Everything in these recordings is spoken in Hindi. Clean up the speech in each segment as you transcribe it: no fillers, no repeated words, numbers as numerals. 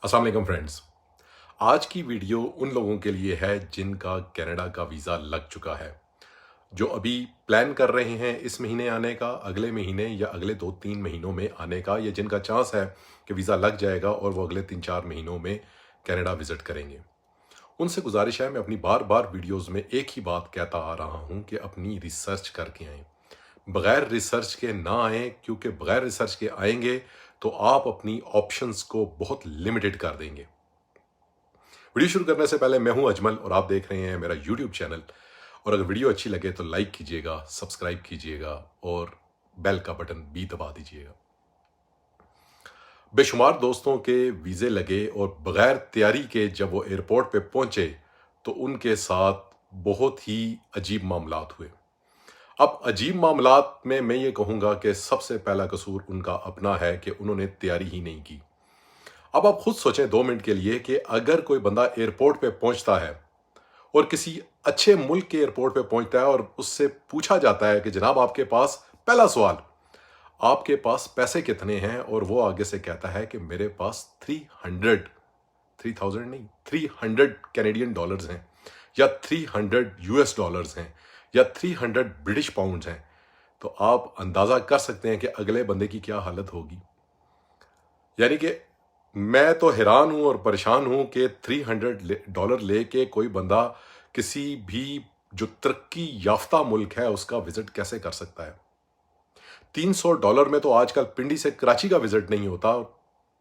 अस्सलाम वालेकुम फ्रेंड्स। आज की वीडियो उन लोगों के लिए है जिनका कनाडा का वीज़ा लग चुका है, जो अभी प्लान कर रहे हैं इस महीने आने का, अगले महीने या अगले 2-3 महीनों में आने का, या जिनका चांस है कि वीज़ा लग जाएगा और वो अगले 3-4 महीनों में कनाडा विज़िट करेंगे। उनसे गुजारिश है, मैं अपनी बार बार वीडियोज़ में एक ही बात कहता आ रहा हूँ कि अपनी रिसर्च करके आएँ। बगैर रिसर्च के ना आएँ, क्योंकि बगैर रिसर्च के आएंगे तो आप अपनी ऑप्शंस को बहुत लिमिटेड कर देंगे। वीडियो शुरू करने से पहले, मैं हूं अजमल और आप देख रहे हैं मेरा यूट्यूब चैनल। और अगर वीडियो अच्छी लगे तो लाइक कीजिएगा, सब्सक्राइब कीजिएगा और बेल का बटन भी दबा दीजिएगा। बेशुमार दोस्तों के वीज़े लगे और बगैर तैयारी के जब वो एयरपोर्ट पे पहुंचे तो उनके साथ बहुत ही अजीब मामलात हुए। अब अजीब मामलात में मैं ये कहूँगा कि सबसे पहला कसूर उनका अपना है कि उन्होंने तैयारी ही नहीं की। अब आप खुद सोचें 2 मिनट के लिए कि अगर कोई बंदा एयरपोर्ट पे पहुंचता है और किसी अच्छे मुल्क के एयरपोर्ट पे पहुंचता है और उससे पूछा जाता है कि जनाब आपके पास, पहला सवाल, आपके पास पैसे कितने हैं, और वो आगे से कहता है कि मेरे पास 3000 नहीं, 300 कैनेडियन डॉलर्स हैं, या 300 यूएस डॉलर्स हैं, या 300 ब्रिटिश पाउंड्स हैं, तो आप अंदाजा कर सकते हैं कि अगले बंदे की क्या हालत होगी। यानी कि मैं तो हैरान हूं और परेशान हूं कि $300 लेके कोई बंदा किसी भी जो तरक्की याफ्ता मुल्क है उसका विजिट कैसे कर सकता है। $300 में तो आजकल पिंडी से कराची का विजिट नहीं होता।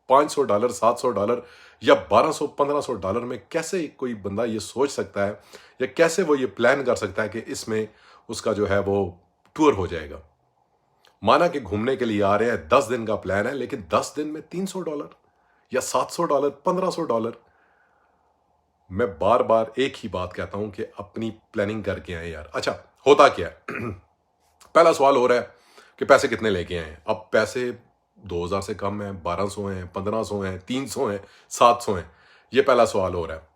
$500, $700 या $1200-1500 में कैसे कोई बंदा ये सोच सकता है, या कैसे वो ये प्लान कर सकता है कि इसमें उसका जो है वो टूर हो जाएगा। माना कि घूमने के लिए आ रहे हैं, 10 दिन का प्लान है, लेकिन 10 दिन में $300 या $700, $1500। मैं बार बार एक ही बात कहता हूं कि अपनी प्लानिंग करके आए यार। अच्छा, होता क्या है पहला सवाल हो रहा है कि पैसे कितने लेके आए। अब पैसे 2000 से कम है, 1200 हैं, 1500 हैं, 300 हैं, 700 हैं, ये पहला सवाल हो रहा है।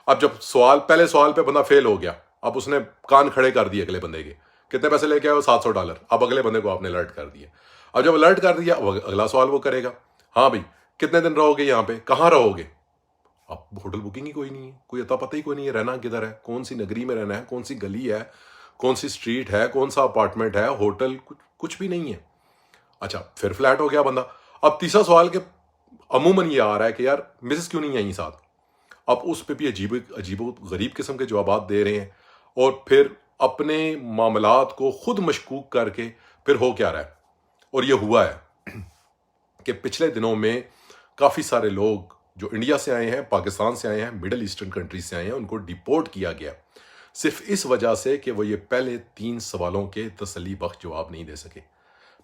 अब जब पहले सवाल पे बंदा फेल हो गया, अब उसने कान खड़े कर दिए अगले बंदे के, कितने पैसे लेके आए हो, $700। अब अगले बंदे को आपने अलर्ट कर दिया। अब जब अलर्ट कर दिया, अब अगला सवाल वो करेगा, हाँ भाई कितने दिन रहोगे यहाँ पे, कहाँ रहोगे। अब होटल बुकिंग ही कोई नहीं है, कोई अता पता ही कोई नहीं है, रहना किधर है, कौन सी नगरी में रहना है, कौन सी गली है, कौन सी स्ट्रीट है, कौन सा अपार्टमेंट है, होटल, कुछ भी नहीं है। अच्छा, फिर फ्लैट हो गया बंदा। अब तीसरा सवाल के अमूमन ये आ रहा है कि यार मिसेस क्यों नहीं आई साथ। अब उस पर भी अजीब अजीब गरीब किस्म के जवाब दे रहे हैं, और फिर अपने मामलात को खुद मशकूक करके फिर हो क्या रहा है। और ये हुआ है कि पिछले दिनों में काफ़ी सारे लोग जो इंडिया से आए हैं, पाकिस्तान से आए हैं, मिडल ईस्टर्न कंट्रीज से आए हैं, उनको डिपोर्ट किया गया सिर्फ इस वजह से कि वो ये पहले 3 सवालों के तसल्ली बख्श जवाब नहीं दे सके।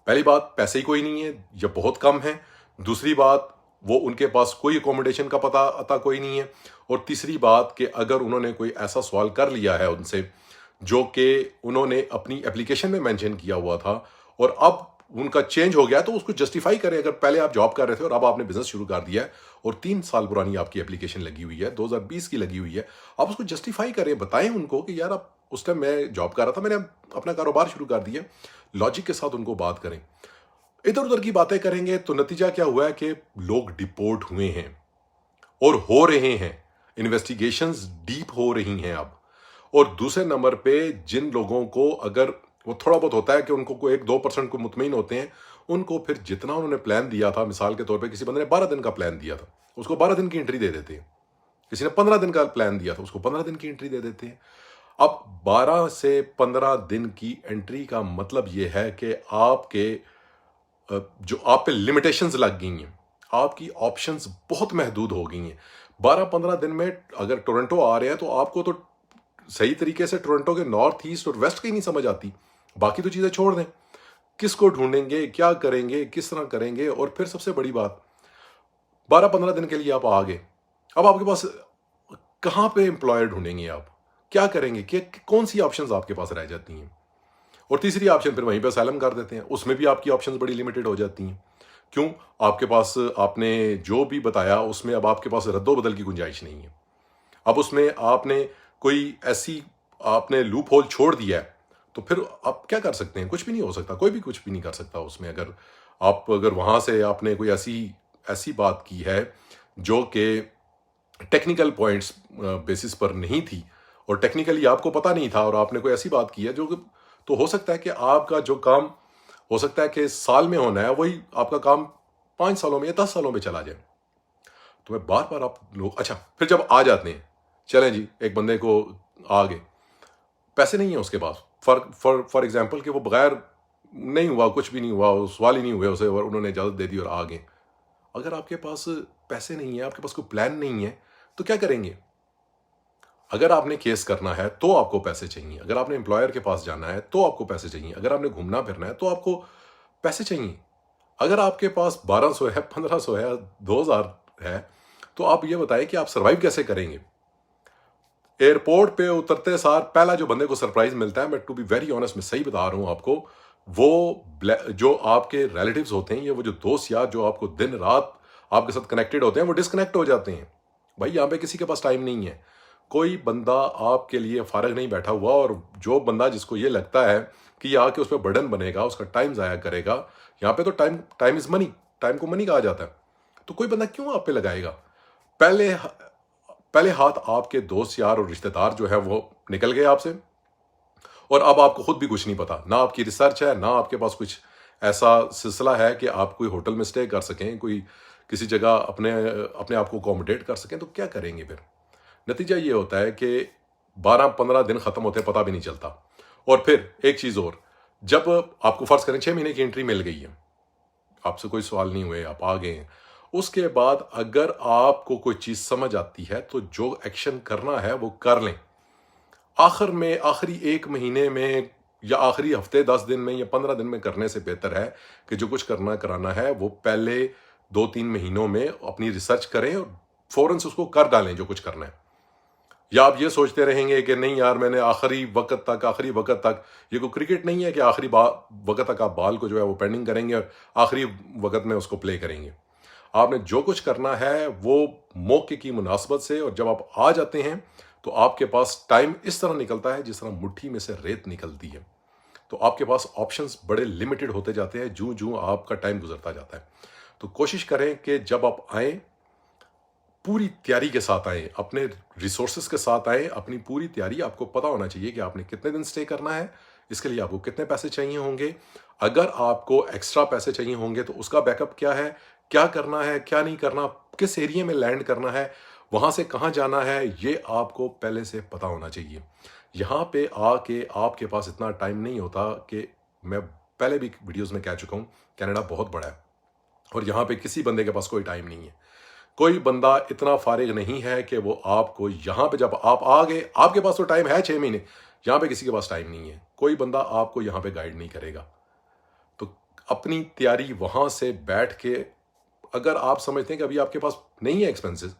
पहली बात, पैसे ही कोई नहीं है या बहुत कम है। दूसरी बात, वो उनके पास कोई अकोमोडेशन का पता अता कोई नहीं है। और तीसरी बात कि अगर उन्होंने कोई ऐसा सवाल कर लिया है उनसे जो कि उन्होंने अपनी एप्लीकेशन में मेंशन किया हुआ था और अब उनका चेंज हो गया, तो उसको जस्टिफाई करें। अगर पहले आप जॉब कर रहे थे और अब आपने बिजनेस शुरू कर दिया है और 3 साल पुरानी आपकी एप्लीकेशन लगी हुई है, 2020 की लगी हुई है, आप उसको जस्टिफाई करें, बताएं उनको कि यार अब उस टाइम मैं जॉब कर रहा था, मैंने अपना कारोबार शुरू कर दिया। लॉजिक के साथ उनको बात करें। इधर उधर की बातें करेंगे तो नतीजा क्या हुआ है कि लोग डिपोर्ट हुए हैं और हो रहे हैं, इन्वेस्टिगेशंस डीप हो रही हैं अब। और दूसरे नंबर पे जिन लोगों को अगर वो थोड़ा बहुत होता है कि उनको कोई 1-2% को मुतमईन होते हैं, उनको फिर जितना उन्होंने प्लान दिया था, मिसाल के तौर पे किसी बंदे ने 12 दिन का प्लान दिया था, उसको 12 दिन की एंट्री दे देते हैं। किसी ने 15 दिन का प्लान दिया था, उसको 15 दिन की एंट्री दे देते हैं। अब 12 से 15 दिन की एंट्री का मतलब यह है कि आपके जो आप पे लिमिटेशंस लग गई हैं, आपकी ऑप्शंस बहुत महदूद हो गई हैं। 12-15 दिन में अगर टोरंटो आ रहे हैं तो आपको तो सही तरीके से टोरंटो के नॉर्थ ईस्ट और वेस्ट की नहीं समझ आती, बाकी तो चीज़ें छोड़ दें। किसको ढूंढेंगे, क्या करेंगे, किस तरह करेंगे। और फिर सबसे बड़ी बात, 12-15 दिन के लिए आप आ गए, अब आपके पास कहाँ पे एम्प्लॉयर ढूंढेंगे, आप क्या करेंगे, कौन सी ऑप्शंस आपके पास रह जाती हैं। और तीसरी ऑप्शन फिर वहीं पे असाइलम कर देते हैं, उसमें भी आपकी ऑप्शंस बड़ी लिमिटेड हो जाती हैं। क्यों? आपके पास आपने जो भी बताया उसमें अब आपके पास रद्दो-बदल की गुंजाइश नहीं है। अब उसमें आपने कोई ऐसी आपने लूप होल छोड़ दिया है, तो फिर आप क्या कर सकते हैं? कुछ भी नहीं हो सकता, कोई भी कुछ भी नहीं कर सकता उसमें। अगर वहाँ से आपने कोई ऐसी ऐसी बात की है जो कि टेक्निकल पॉइंट्स बेसिस पर नहीं थी, और टेक्निकली आपको पता नहीं था और आपने कोई ऐसी बात की है जो तो हो सकता है कि आपका जो काम हो सकता है कि साल में होना है वही आपका काम 5 सालों में या 10 सालों में चला जाए। तो मैं बार बार आप लोग, अच्छा फिर जब आ जाते हैं, चलें जी एक बंदे को आ गए, पैसे नहीं है उसके पास, फॉर एग्जाम्पल कि वो बगैर नहीं हुआ, कुछ भी नहीं हुआ, सवाल ही नहीं हुए उसे और उन्होंने इजाज़त दे दी और आ गए। अगर आपके पास पैसे नहीं है, आपके पास कोई प्लान नहीं है, तो क्या करेंगे? अगर आपने केस करना है तो आपको पैसे चाहिए, अगर आपने एम्प्लॉयर के पास जाना है तो आपको पैसे चाहिए, अगर आपने घूमना फिरना है तो आपको पैसे चाहिए। अगर आपके पास 1200 है, 1500 है, 2000 है, तो आप ये बताएं कि आप सर्वाइव कैसे करेंगे? एयरपोर्ट पे उतरते सार पहला जो बंदे को सरप्राइज मिलता है, मैं टू बी वेरी ऑनेस्ट, मैं सही बता रहा हूं आपको, वो जो आपके रिलेटिव्स होते हैं, ये वो जो दोस्त यार जो आपको दिन रात आपके साथ कनेक्टेड होते हैं, वो डिस्कनेक्ट हो जाते हैं। भाई यहाँ पे किसी के पास टाइम नहीं है, कोई बंदा आपके लिए फारग नहीं बैठा हुआ, और जो बंदा जिसको ये लगता है कि ये आके उस पर बर्डन बनेगा, उसका टाइम ज़ाया करेगा, यहाँ पे तो टाइम इज मनी, टाइम को मनी कहा जाता है, तो कोई बंदा क्यों आप पे लगाएगा? पहले पहले हाथ आपके दोस्त यार और रिश्तेदार जो है वो निकल गए आपसे, और अब आपको खुद भी कुछ नहीं पता, ना आपकी रिसर्च है, ना आपके पास कुछ ऐसा सिलसिला है कि आप कोई होटल में स्टे कर सकें, कोई किसी जगह अपने अपने आप को अकोमोडेट कर सकें, तो क्या करेंगे फिर? नतीजा ये होता है कि 12-15 दिन खत्म होते पता भी नहीं चलता। और फिर एक चीज़ और, जब आपको फर्ज करें 6 महीने की एंट्री मिल गई है, आपसे कोई सवाल नहीं हुए, आप आ गए हैं, उसके बाद अगर आपको कोई चीज़ समझ आती है तो जो एक्शन करना है वो कर लें। आखिर में आखिरी 1 महीने में या आखिरी हफ्ते 10 दिन में या 15 दिन में करने से बेहतर है कि जो कुछ करना कराना है वो पहले 2-3 महीनों में अपनी रिसर्च करें और फौरन से उसको कर डालें जो कुछ करना है। या आप ये सोचते रहेंगे कि नहीं यार मैंने आखिरी वक्त तक, ये कोई क्रिकेट नहीं है कि आखिरी वक्त तक आप बॉल को जो है वो पेंडिंग करेंगे और आखिरी वक्त में उसको प्ले करेंगे। आपने जो कुछ करना है वो मौके की मुनासबत से, और जब आप आ जाते हैं तो आपके पास टाइम इस तरह निकलता है जिस तरह मुट्ठी में से रेत निकलती है। तो आपके पास ऑप्शंस बड़े लिमिटेड होते जाते हैं जूं जूं आपका टाइम गुजरता जाता है। तो कोशिश करें कि जब आप आए पूरी तैयारी के साथ आए, अपने रिसोर्सेज के साथ आए, अपनी पूरी तैयारी, आपको पता होना चाहिए कि आपने कितने दिन स्टे करना है, इसके लिए आपको कितने पैसे चाहिए होंगे, अगर आपको एक्स्ट्रा पैसे चाहिए होंगे तो उसका बैकअप क्या है, क्या करना है क्या नहीं करना, किस एरिया में लैंड करना है, वहां से कहाँ जाना है, ये आपको पहले से पता होना चाहिए। यहाँ पे आके आपके पास इतना टाइम नहीं होता कि, मैं पहले भी वीडियोस में कह चुका हूँ, कनाडा बहुत बड़ा है और यहाँ पे किसी बंदे के पास कोई टाइम नहीं है। कोई बंदा इतना फारिग नहीं है कि वो आपको यहाँ पे जब आप आ गए, आपके पास तो टाइम है 6 महीने, यहाँ पे किसी के पास टाइम नहीं है, कोई बंदा आपको यहाँ पे गाइड नहीं करेगा। तो अपनी तैयारी वहां से बैठ के, अगर आप समझते हैं कि अभी आपके पास नहीं है एक्सपेंसेस,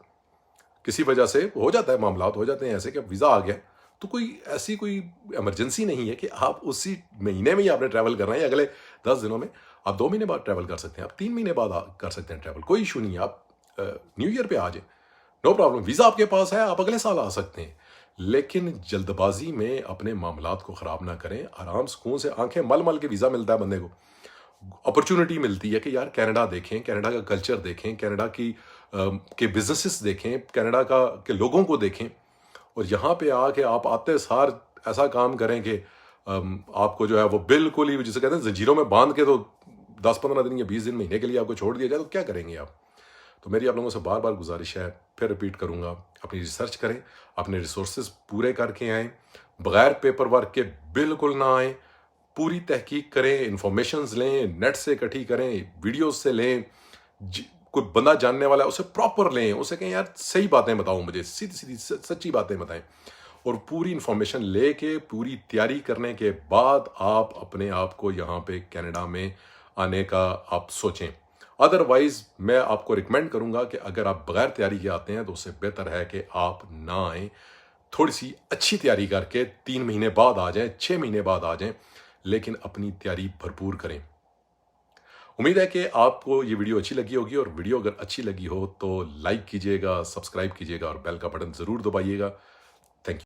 किसी वजह से हो जाता है, मामला हो जाते हैं ऐसे कि वीज़ा आ गया, तो कोई ऐसी कोई इमरजेंसी नहीं है कि आप उसी महीने में ही आपने ट्रैवल करना है या अगले 10 दिनों में। आप 2 महीने बाद ट्रैवल कर सकते हैं, आप 3 महीने बाद कर सकते हैं ट्रैवल, कोई इशू नहीं है। आप न्यू ईयर पे आ जाए, नो प्रॉब्लम, वीज़ा आपके पास है, आप अगले साल आ सकते हैं। लेकिन जल्दबाजी में अपने मामलात को ख़राब ना करें, आराम सुकून से, आंखें मल मल के वीज़ा मिलता है बंदे को, अपॉर्चुनिटी मिलती है कि यार कनाडा देखें, कनाडा का कल्चर देखें, कनाडा की के बिजनेसेस देखें, कनाडा का के लोगों को देखें, और यहाँ पे आके आप आते सार ऐसा काम करें कि आपको जो है वो बिल्कुल ही, जिसे कहते हैं जंजीरों में बांध के, तो 10-15 दिन या 20 दिन, महीने के लिए आपको छोड़ दिया जाए, तो क्या करेंगे आप? तो मेरी आप लोगों से बार बार गुजारिश है, फिर रिपीट करूँगा, अपनी रिसर्च करें, अपने रिसोर्सेज पूरे करके आएँ, बगैर पेपर वर्क के बिल्कुल ना आएँ, पूरी तहकीक करें, इंफॉर्मेशंस लें, नेट से इकट्ठी करें, वीडियोस से लें, कोई बंदा जानने वाला है उसे प्रॉपर लें, उसे कहें यार सही बातें बताओ, मुझे सीधी सीधी सच्ची बातें बताएं, और पूरी इंफॉर्मेशन लेके पूरी तैयारी करने के बाद आप अपने आप को यहाँ पे कनाडा में आने का आप सोचें। अदरवाइज मैं आपको रिकमेंड करूंगा कि अगर आप बगैर तैयारी के आते हैं तो उससे बेहतर है कि आप ना आए, थोड़ी सी अच्छी तैयारी करके 3 महीने बाद आ जाएं, 6 महीने बाद आ जाएं, लेकिन अपनी तैयारी भरपूर करें। उम्मीद है कि आपको ये वीडियो अच्छी लगी होगी, और वीडियो अगर अच्छी लगी हो तो लाइक कीजिएगा, सब्सक्राइब कीजिएगा और बेल का बटन ज़रूर दबाइएगा